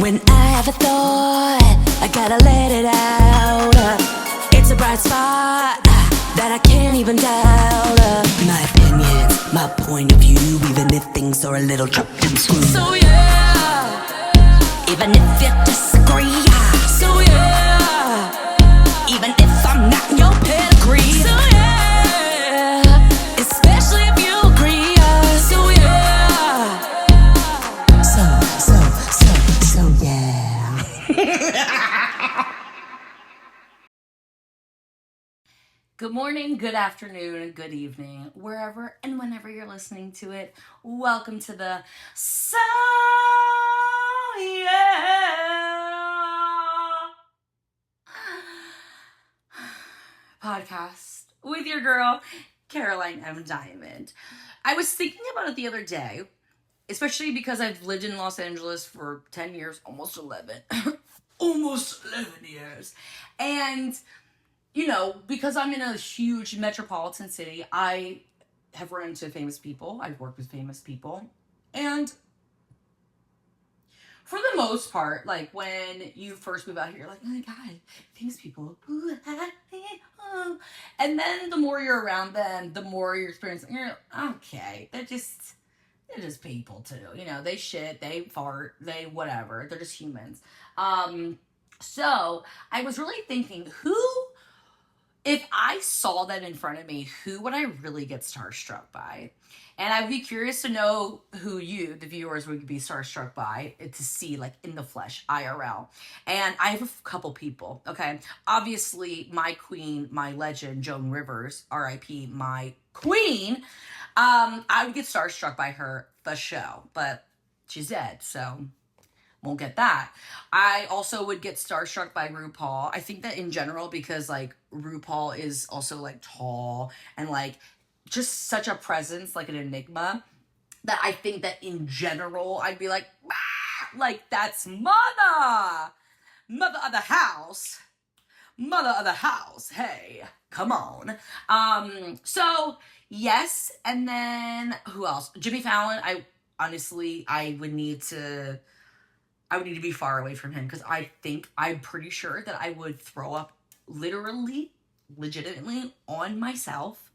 When I have a thought, I gotta let it out. It's a bright spot that I can't even doubt. My opinions, my point of view, even if things are a little chopped and screwed. So yeah, even if you disagree. So yeah, even if I'm not in your pedigree. So yeah, especially if you agree. So yeah, so yeah. Good morning, good afternoon, and good evening, wherever and whenever you're listening to it. Welcome to the So Yeah podcast with your girl, Caroline M. Diamond. I was thinking about it the other day, especially because I've lived in Los Angeles for 10 years, almost 11. Almost 11 years. And you know, because I'm in a huge metropolitan city, I have run into famous people. I've worked with famous people. And for the most part, like when you first move out here, you're like, oh my God, famous people. And then the more you're around them, the more you're experiencing, you're like, okay, they're just people too. You know, they shit, they fart, they whatever. They're just humans. So I was really thinking, if I saw them in front of me, who would I really get starstruck by? And I'd be curious to know who you, the viewers, would be starstruck by to see, like, in the flesh, IRL. And I have a couple people, okay? Obviously, my queen, my legend, Joan Rivers, R.I.P., my queen. I would get starstruck by her, the show, but she's dead, so won't get that. I also would get starstruck by RuPaul. I think that in general, because like RuPaul is also like tall and like just such a presence, like an enigma, that I think that in general I'd be like, ah, like that's mother of the house. Mother of the house. Hey, come on. So yes, and then who else? Jimmy Fallon. I would need to be far away from him because I'm pretty sure that I would throw up legitimately on myself.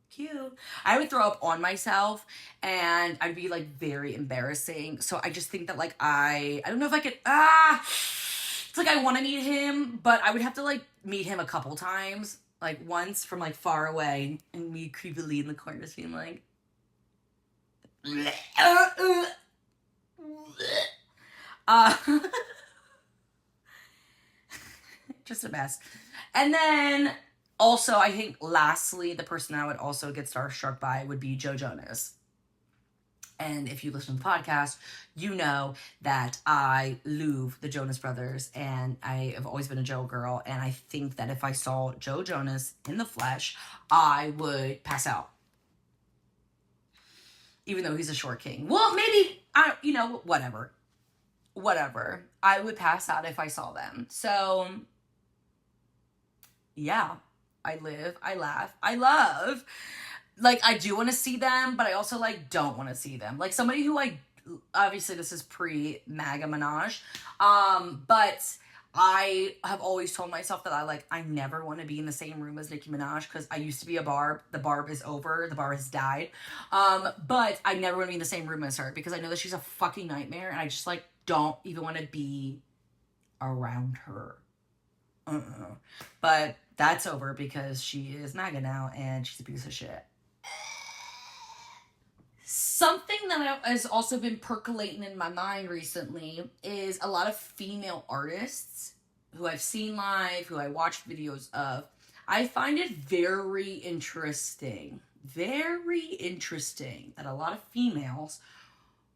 Cute. I would throw up on myself and I'd be like very embarrassing. So I just think that like I don't know if I could, it's like I want to meet him, but I would have to like meet him a couple times. Like once from like far away and me creepily in the corner just being like, just a mess. And then also, I think lastly, the person I would also get starstruck by would be Joe Jonas. And if you listen to the podcast, you know that I love the Jonas Brothers and I have always been a Joe girl. And I think that if I saw Joe Jonas in the flesh, I would pass out. Even though he's a short king. Well, maybe, whatever. I would pass out if I saw them. So, yeah. I live, I laugh, I love. Like, I do want to see them, but I also, like, don't want to see them. Like, somebody who obviously this is pre-MAGA Minaj, but I have always told myself that I never want to be in the same room as Nicki Minaj, because I used to be a Barb. The Barb is over. The Barb has died. But I never want to be in the same room as her, because I know that she's a fucking nightmare, and I just, like, don't even want to be around her. But that's over because she is MAGA now and she's a piece of shit. Something that has also been percolating in my mind recently is a lot of female artists who I've seen live, who I watched videos of. I find it very interesting that a lot of females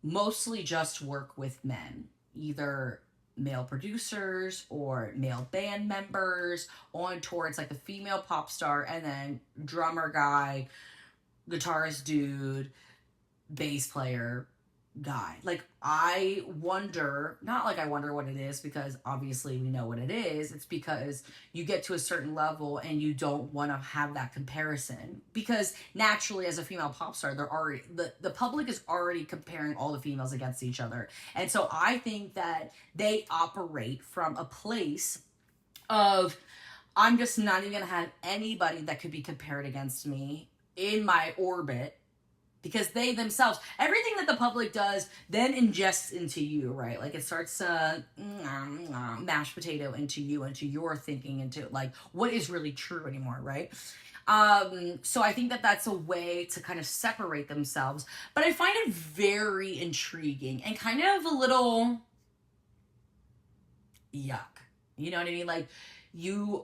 mostly just work with men, either male producers or male band members on tour. It's like the female pop star and then drummer guy, guitarist dude, bass player, guy. Like, I wonder, not like I wonder what it is, because obviously we know what it is. It's because you get to a certain level and you don't want to have that comparison. Because naturally, as a female pop star, they're already, the public is already comparing all the females against each other. And so I think that they operate from a place of, I'm just not even going to have anybody that could be compared against me in my orbit, because they themselves, everything that the public does then ingests into you, right? Like, it starts to mashed potato into you, into your thinking, into like what is really true anymore, right? So I think that that's a way to kind of separate themselves, but I find it very intriguing and kind of a little yuck. You know what I mean? Like, you,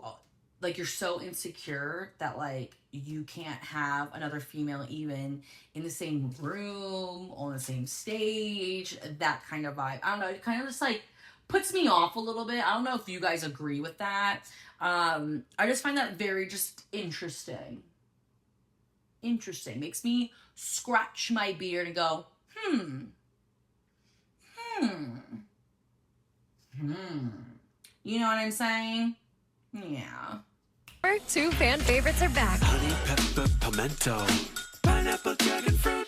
like, you're so insecure that like you can't have another female even in the same room, on the same stage, that kind of vibe. I don't know, it kind of just like puts me off a little bit. I don't know if you guys agree with that. I just find that very just interesting, makes me scratch my beard and go, hmm, hmm, hmm, you know what I'm saying? Yeah. Our two fan favorites are back. Honey, pepper, pimento. Pineapple, dragon fruit.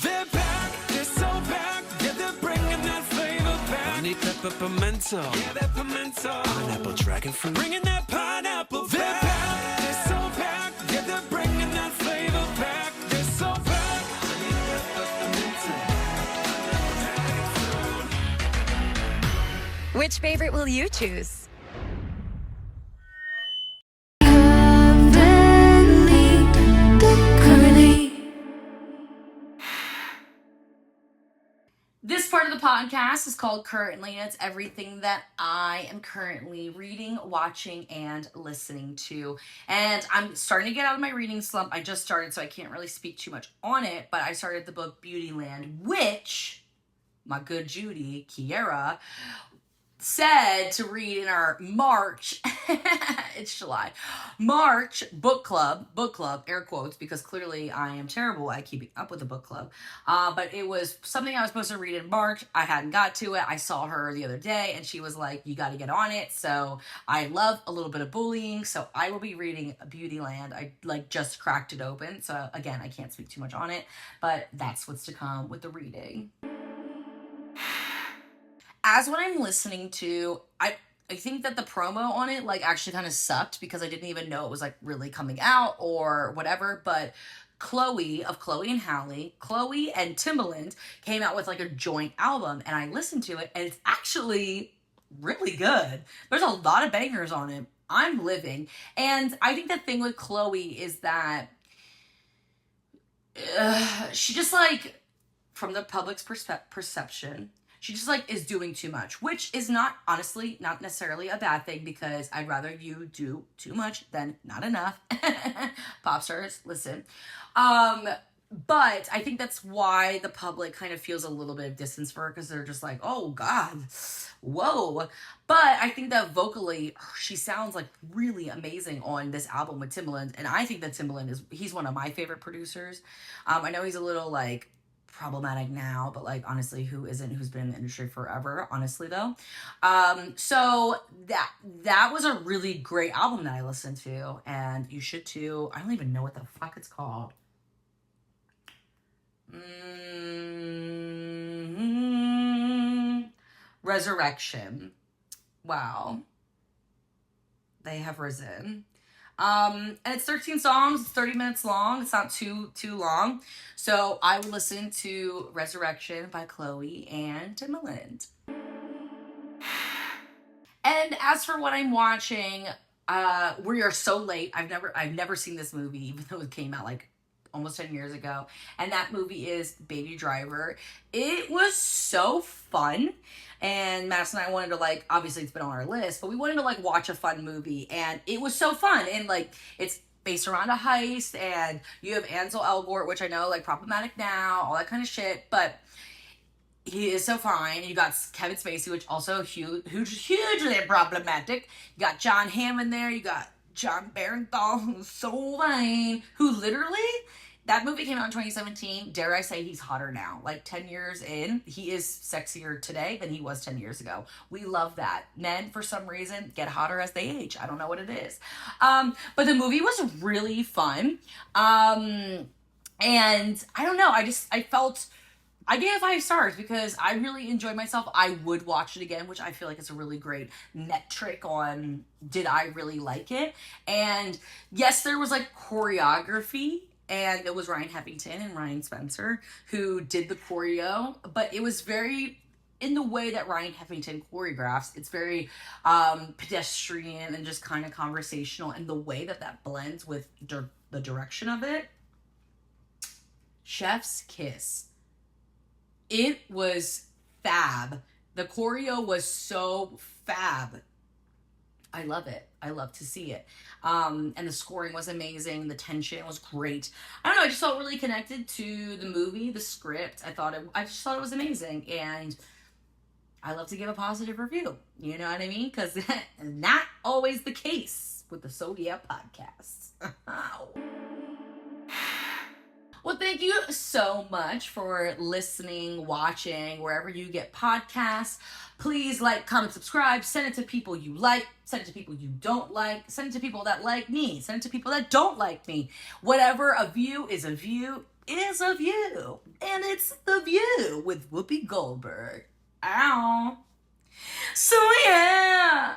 They're back. They're so back. Yeah, they're bringing that flavor back. Honey, pepper, pimento. Yeah, that pimento. Pineapple, dragon fruit. Bringing that pineapple they're back. They're so back. Yeah, they're bringing that flavor back. They're so back. Honey, pepper, pimento. Which favorite will you choose? This part of the podcast is called Currently, and it's everything that I am currently reading, watching, and listening to. And I'm starting to get out of my reading slump. I just started, so I can't really speak too much on it, but I started the book Beautyland, which my good Judy, Kiera, said to read in our March, it's July, March book club, air quotes, because clearly I am terrible at keeping up with the book club. But it was something I was supposed to read in March. I hadn't got to it. I saw her the other day and she was like, you got to get on it. So I love a little bit of bullying. So I will be reading Beautyland. I like just cracked it open. So again, I can't speak too much on it, but that's what's to come with the reading. As what I'm listening to, I think that the promo on it like actually kind of sucked, because I didn't even know it was like really coming out or whatever. But Chloe of Chloe and Halle, Chloe and Timbaland came out with like a joint album, and I listened to it and it's actually really good. There's a lot of bangers on it. I'm living. And I think the thing with Chloe is that she just like, from the public's perception, she just like is doing too much, which is not, honestly, not necessarily a bad thing, because I'd rather you do too much than not enough. Pop stars, listen. But I think that's why the public kind of feels a little bit of distance for her, because they're just like, oh God, whoa. But I think that vocally, she sounds like really amazing on this album with Timbaland. And I think that Timbaland he's one of my favorite producers. I know he's a little like problematic now, but like honestly, who isn't, who's been in the industry forever, honestly though. So that was a really great album that I listened to, and you should too. I don't even know what the fuck it's called. Resurrection. Wow. They have risen. And it's 13 songs, it's 30 minutes long. It's not too long. So I would listen to Resurrection by Chloe and Timbaland. And as for what I'm watching, We Are So Late. I've never seen this movie, even though it came out like almost 10 years ago. And that movie is Baby Driver. It was so fun. And Madison and I wanted to like, obviously it's been on our list, but we wanted to like watch a fun movie, and it was so fun. And like, it's based around a heist, and you have Ansel Elgort, which I know like problematic now, all that kind of shit, but he is so fine. You got Kevin Spacey, which also hugely problematic. You got John Hamm in there. You got John Barenthal, who's so fine, who literally That movie came out in 2017. Dare I say he's hotter now? Like 10 years in, he is sexier today than he was 10 years ago. We love that. Men, for some reason, get hotter as they age. I don't know what it is. But the movie was really fun. And I don't know. I gave it 5 stars because I really enjoyed myself. I would watch it again, which I feel like it's a really great metric on did I really like it. And yes, there was like choreography, and it was Ryan Heffington and Ryan Spencer who did the choreo, but it was very in the way that Ryan Heffington choreographs. It's very pedestrian and just kind of conversational, and the way that blends with the direction of it. Chef's kiss. It was fab. The choreo was so fab. I love it. I love to see it. And the scoring was amazing. The tension was great. I don't know. I just felt really connected to the movie, the script. I just thought it was amazing. And I love to give a positive review. You know what I mean? Because not always the case with the So Yeah podcasts. Well, thank you so much for listening, watching, wherever you get podcasts. Please like, comment, subscribe. Send it to people you like. Send it to people you don't like. Send it to people that like me. Send it to people that don't like me. Whatever a view is a view is a view. And it's The View with Whoopi Goldberg. Ow. So yeah.